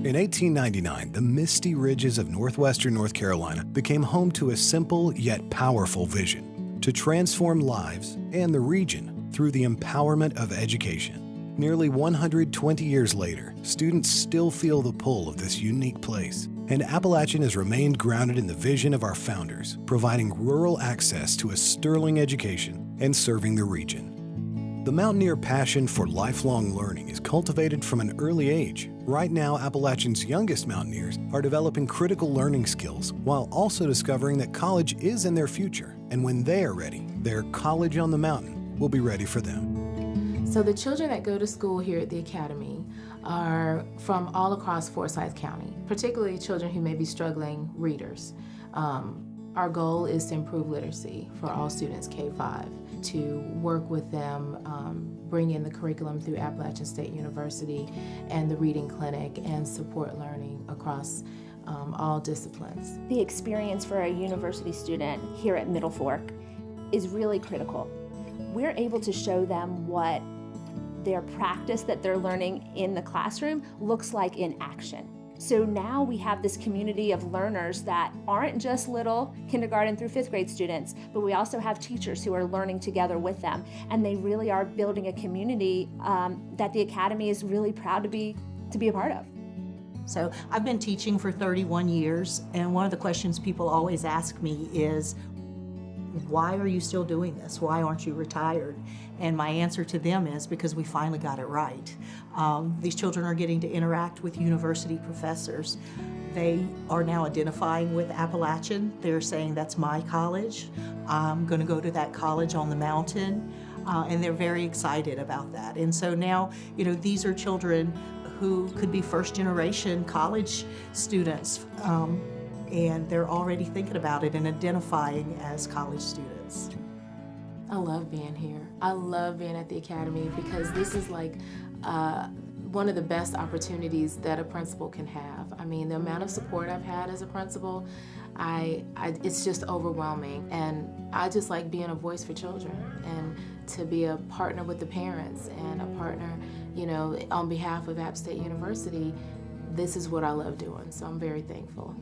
In 1899, the misty ridges of northwestern North Carolina became home to a simple yet powerful vision: to transform lives and the region through the empowerment of education. Nearly 120 years later, students still feel the pull of this unique place, and Appalachian has remained grounded in the vision of our founders, providing rural access to a sterling education and serving the region. The Mountaineer passion for lifelong learning is cultivated from an early age. Right now, Appalachian's youngest Mountaineers are developing critical learning skills while also discovering that college is in their future. And when they are ready, their College on the Mountain will be ready for them. So the children that go to school here at the Academy are from all across Forsyth County, particularly children who may be struggling readers. Our goal is to improve literacy for all students K-5, to work with them, bring in the curriculum through Appalachian State University and the Reading Clinic, and support learning across all disciplines. The experience for a university student here at Middle Fork is really critical. We're able to show them what their practice that they're learning in the classroom looks like in action. So now we have this community of learners that aren't just little kindergarten through 5th grade students, but we also have teachers who are learning together with them. And they really are building a community that the Academy is really proud to be a part of. So I've been teaching for 31 years, and one of the questions people always ask me is, why are you still doing this? Why aren't you retired? And my answer to them is because we finally got it right. These children are getting to interact with university professors. They are now identifying with Appalachian. They're saying, that's my college. I'm going to go to that college on the mountain. And they're very excited about that. And so now, these are children who could be first-generation college students. And they're already thinking about it and identifying as college students. I love being here. I love being at the Academy because this is like one of the best opportunities that a principal can have. I mean, the amount of support I've had as a principal, it's just overwhelming. And I just like being a voice for children and to be a partner with the parents and a partner, on behalf of App State University. This is what I love doing, so I'm very thankful.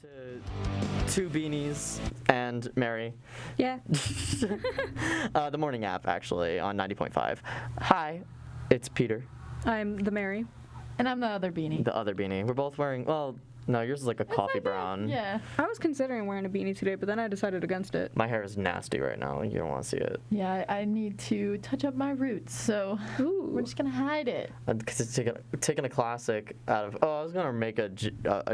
To Two Beanies and Mary. Yeah. The Morning App, actually, on 90.5. Hi, it's Peter. I'm the Mary. And I'm the other beanie. The other beanie. We're both wearing, well, no, yours is like a coffee brown. Yeah. I was considering wearing a beanie today, but then I decided against it. My hair is nasty right now. You don't want to see it. Yeah, I need to touch up my roots, so we're just going to hide it. Because it's taking a classic out of, I was going to make a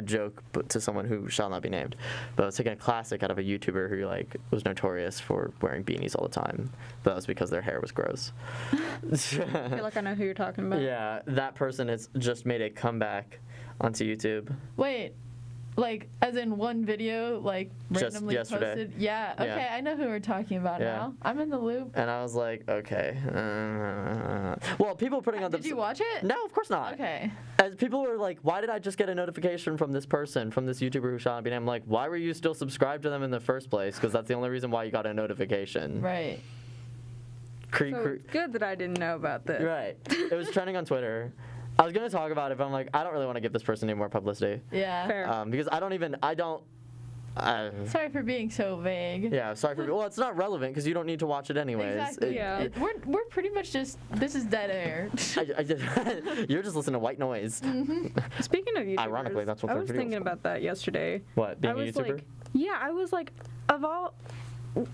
joke to someone who shall not be named, but I was taking a classic out of a YouTuber who was notorious for wearing beanies all the time, but that was because their hair was gross. I feel like I know who you're talking about. Yeah, that person has just made a comeback onto YouTube. Wait, Like, as in one video, like, Just randomly yesterday. posted? Yeah, okay, Yeah. I know who we're talking about Yeah. now. I'm in the loop. And I was like, okay. Well, people putting on the. Did you watch it? No, of course not. Okay. As people were like, why did I just get a notification from this person, from this YouTuber who shot me? And I'm like, why were you still subscribed to them in the first place? Because that's the only reason why you got a notification. Right. So it's good that I didn't know about this. Right. It was trending on Twitter. I was going to talk about it, but I'm like, I don't really want to give this person any more publicity. Yeah. Fair. Because I don't. Sorry for being so vague. Yeah, sorry for. Well, it's not relevant because you don't need to watch it anyways. Exactly. We're pretty much just, this is dead air. You're just listening to white noise. Speaking of YouTubers, Ironically, that's what I their was videos thinking are. about that yesterday. What, being I a was YouTuber? Like, yeah, I was like, of all.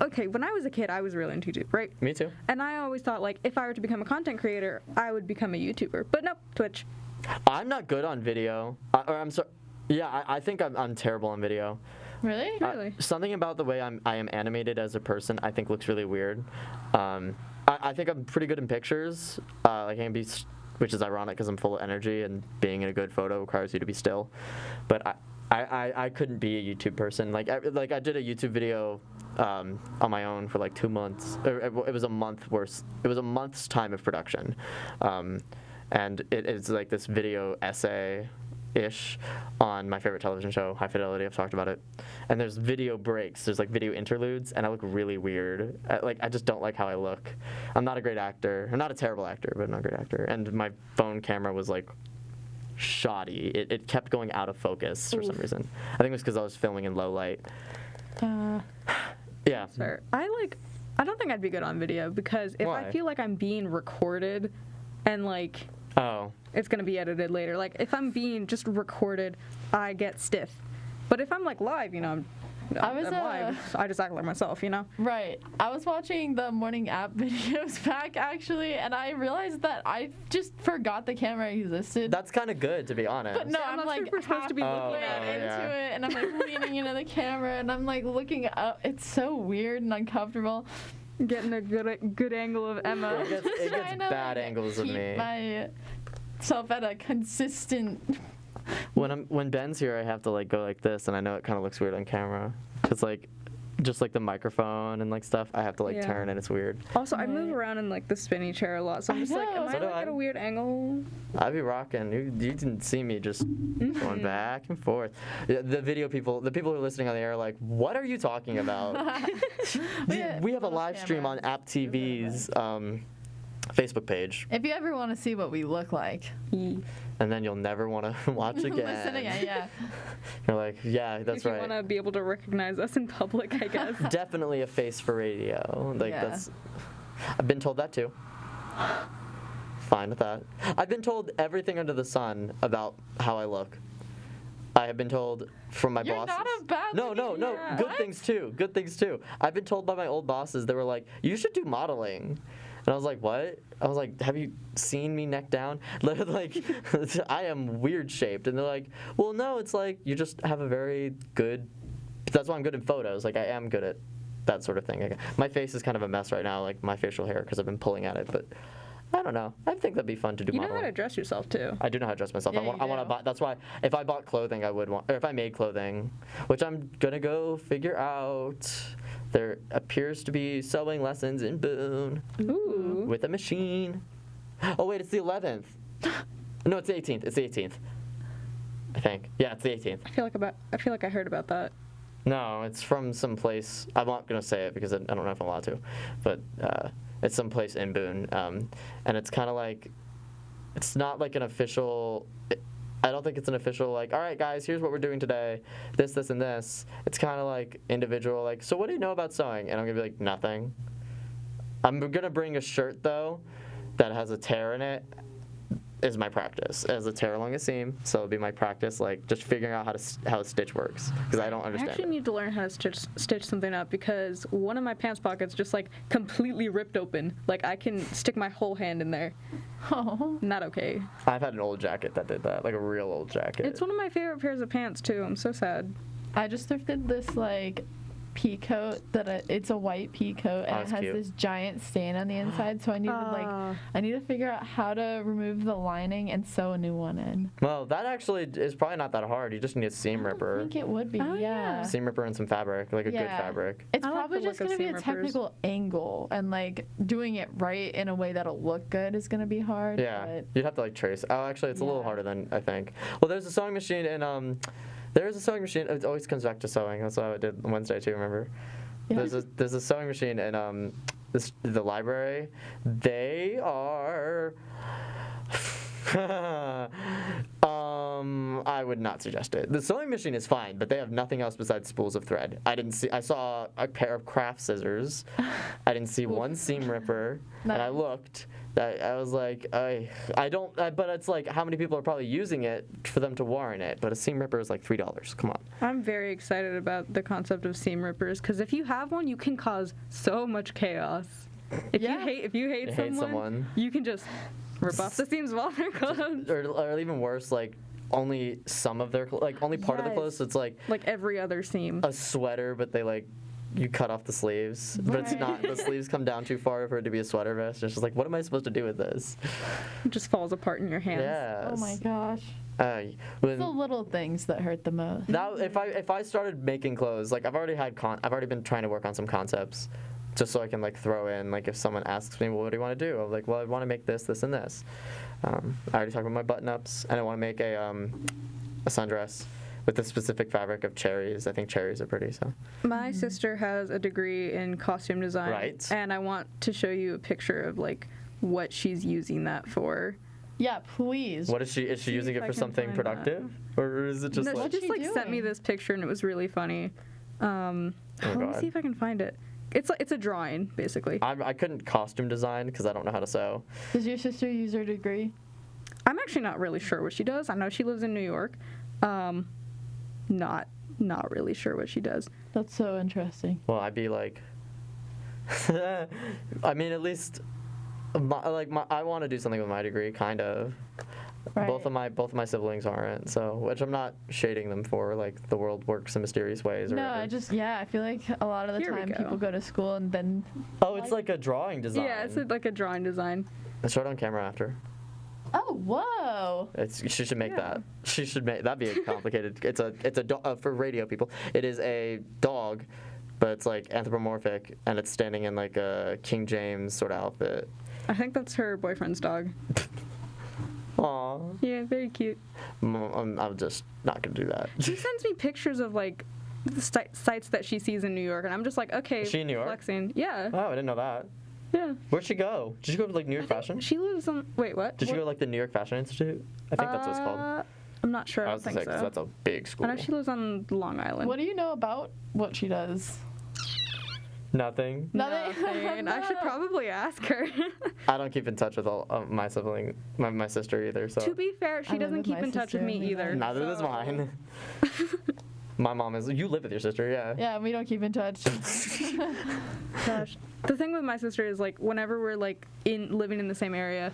Okay, when I was a kid, I was really into YouTube, right? Me too. And I always thought, like, if I were to become a content creator, I would become a YouTuber. But nope, Twitch. I'm not good on video. Or I'm sorry. Yeah, I think I'm terrible on video. Really? Really? Something about the way I am animated as a person, I think looks really weird. I think I'm pretty good in pictures. Like I can be, which is ironic because I'm full of energy, and being in a good photo requires you to be still. But I couldn't be a YouTube person. Like I did a YouTube video on my own for like 2 months. It was a month worth. It was a month's time of production, and it's like this video essay-ish on my favorite television show, High Fidelity. I've talked about it. And there's video breaks. There's like video interludes, and I look really weird. I just don't like how I look. I'm not a great actor. I'm not a terrible actor, but I'm not a great actor. And my phone camera was like shoddy. It kept going out of focus for some reason. I think it was because I was filming in low light. Yeah. Sir, I don't think I'd be good on video because if Why? I feel like I'm being recorded and like it's gonna be edited later. Like if I'm being just recorded, I get stiff. But if I'm like live, I'm live. I just act like myself, Right. I was watching the morning app videos back actually, and I realized that I just forgot the camera existed. That's kind of good, to be honest. But no, I'm like supposed to be looking into it, and I'm like leaning into the camera, and I'm like looking up. It's so weird and uncomfortable. Getting a good angle of Emma. It gets bad angles of keep me. myself at a consistent. When Ben's here, I have to like go like this, and I know it kind of looks weird on camera. Cause like, just like the microphone and like stuff, I have to like Yeah. turn, and it's weird. Also, I move around in like the spinny chair a lot, so I'm just like, am I So do like I. at a weird angle? I'd be rocking. You didn't see me just going back and forth. The people who are listening on the air are like, what are you talking about? We have a live stream on App TV's Facebook page, If you ever want to see what we look like, and then you'll never want to watch again. listen again, yeah. You're like, yeah, that's if you right. want to be able to recognize us in public, I guess. Definitely a face for radio. Like Yeah. that's. I've been told that too. Fine with that. I've been told everything under the sun about how I look. I have been told from my You're bosses. not a bad No. Yeah. Good things too. Good things too. I've been told by my old bosses. They were like, "You should do modeling." And I was like, what? I was like, have you seen me neck down? Like, I am weird shaped. And they're like, well, no, it's like you just have a very good, that's why I'm good in photos. Like, I am good at that sort of thing. Like, my face is kind of a mess right now, like my facial hair, because I've been pulling at it. But I don't know. I think that'd be fun to do You know modeling. how to dress yourself too. I do know how to dress myself. Yeah, I want to buy. That's why if I bought clothing, I would want. Or if I made clothing, which I'm gonna go figure out. There appears to be sewing lessons in Boone. Ooh. With a machine. Oh wait, it's the 11th. No, it's the 18th. It's the 18th. I think. Yeah, it's the 18th. I feel like I heard about that. No, it's from some place. I'm not gonna say it because I don't know if I'm allowed to, but it's some place in Boone, and it's kind of like, it's not like an official. I don't think it's an official like, all right guys, here's what we're doing today, this, and this. It's kind of like individual, like, so what do you know about sewing? And I'm gonna be like, nothing. I'm gonna bring a shirt though that has a tear in it. Is my practice. It has a tear along a seam, so it'll be my practice, like just figuring out how a stitch works, because I don't I understand actually it. need to learn how to stitch something up because one of my pants pockets just like completely ripped open. Like I can stick my whole hand in there. Oh. Not okay. I've had an old jacket that did that, like a real old jacket. It's one of my favorite pairs of pants too. I'm so sad. I just thrifted this like pea coat it's a white pea coat and it has cute. this giant stain on the inside. So I need to figure out how to remove the lining and sew a new one in. Well, that actually is probably not that hard. You just need a seam ripper. I think it would be. Yeah. Seam ripper and some fabric, like a good fabric. It's probably just going to be a technical angle, and like doing it right in a way that'll look good is going to be hard. Yeah, but you'd have to like trace. Oh, actually, it's a little harder than I think. Well, there's a sewing machine and there's a sewing machine. It always comes back to sewing. That's what I did on Wednesday too. Remember? Yeah. There's a sewing machine in the library. They are. I would not suggest it. The sewing machine is fine, but they have nothing else besides spools of thread. I saw a pair of craft scissors. I didn't see one seam ripper, and I looked. I was like, but it's like, how many people are probably using it for them to warrant it? But a seam ripper is like $3. Come on. I'm very excited about the concept of seam rippers because if you have one, you can cause so much chaos. If you hate someone, you can just rip off the seams of all their clothes. Or even worse, like only some of their only part of the clothes. So it's like every other seam. A sweater, but they you cut off the sleeves, but it's not. The sleeves come down too far for it to be a sweater vest. It's just like, what am I supposed to do with this? It just falls apart in your hands. Yes. Oh my gosh. It's the little things that hurt the most. Now, if I started making clothes, I've already been trying to work on some concepts, just so I can throw in if someone asks me, well, what do you want to do? I'm like, well, I want to make this, this, and this. I already talked about my button-ups, and I want to make a sundress with the specific fabric of cherries. I think cherries are pretty, so. My sister has a degree in costume design. Right. And I want to show you a picture of what she's using that for. Yeah, please. What is she using it for something productive? Or is it just she just sent me this picture and it was really funny. Let me see if I can find it. It's a drawing, basically. I couldn't costume design because I don't know how to sew. Does your sister use her degree? I'm actually not really sure what she does. I know she lives in New York. Not really sure what she does. That's so interesting. Well, I'd be like, I mean, at least, I want to do something with my degree, kind of. Right. Both of my siblings aren't, so which I'm not shading them for. The world works in mysterious ways. Or no, whatever. I feel like a lot of the time people go to school and then. Oh, it's like a drawing design. Yeah, it's like a drawing design. Let's show it on camera after. Oh, whoa! She should make that. She should make that'd be a complicated. It's a dog for radio people. It is a dog, but it's anthropomorphic and it's standing in a King James sort of outfit. I think that's her boyfriend's dog. Aw. Yeah, very cute. I'm just not gonna do that. She sends me pictures of the sites that she sees in New York, and I'm just like, okay. Is she in New York? Flexing. Yeah. Oh, I didn't know that. Yeah. Where'd she go? Did she go to New York Fashion? She lives on. Wait, what? Did she go to the New York Fashion Institute? I think that's what it's called. I'm not sure. I was don't gonna think say, so. 'cause that's a big school. I know she lives on Long Island. What do you know about what she does? Nothing. Nothing. I should probably ask her. I don't keep in touch with all of my sibling, my sister either. So. To be fair, she doesn't keep in touch with me either. Neither does mine. My mom is. You live with your sister, yeah. Yeah, we don't keep in touch. Gosh, the thing with my sister is whenever we're living in the same area,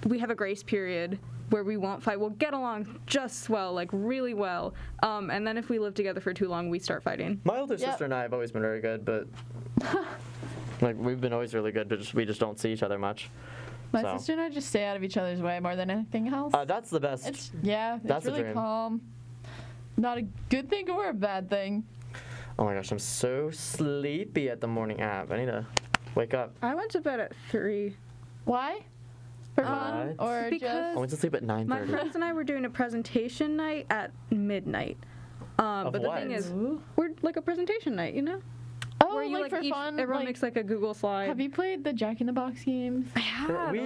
we have a grace period where we won't fight. We'll get along just swell, really well. And then if we live together for too long, we start fighting. My older sister and I have always been very good, but we've been always really good, but we just don't see each other much. My sister and I just stay out of each other's way more than anything else. That's the best. It's that's really the dream. calm. Not a good thing or a bad thing. Oh my gosh, I'm so sleepy at the morning app. I need to wake up. I went to bed at 3. Why? For fun? Or because I went to sleep at 9:30. My friends and I were doing a presentation night at midnight. But the thing is, we're a presentation night, you know? Oh, where you for fun? Everyone makes a Google slide. Have you played the Jack in the Box games? I have. We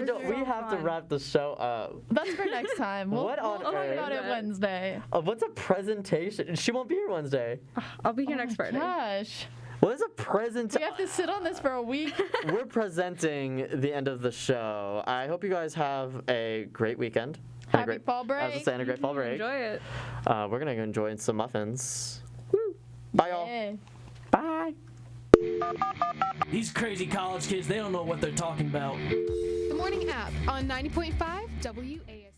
have to wrap the show up. That's for next time. We'll talk about it Wednesday. What's a presentation? She won't be here Wednesday. I'll be here next Friday. Gosh. What is a presentation? We have to sit on this for a week. We're presenting the end of the show. I hope you guys have a great weekend. Happy fall break. I was just saying a great fall break. Enjoy it. We're going to go enjoy some muffins. Woo. Bye, y'all. Bye. These crazy college kids, they don't know what they're talking about. The Morning App on 90.5 WA.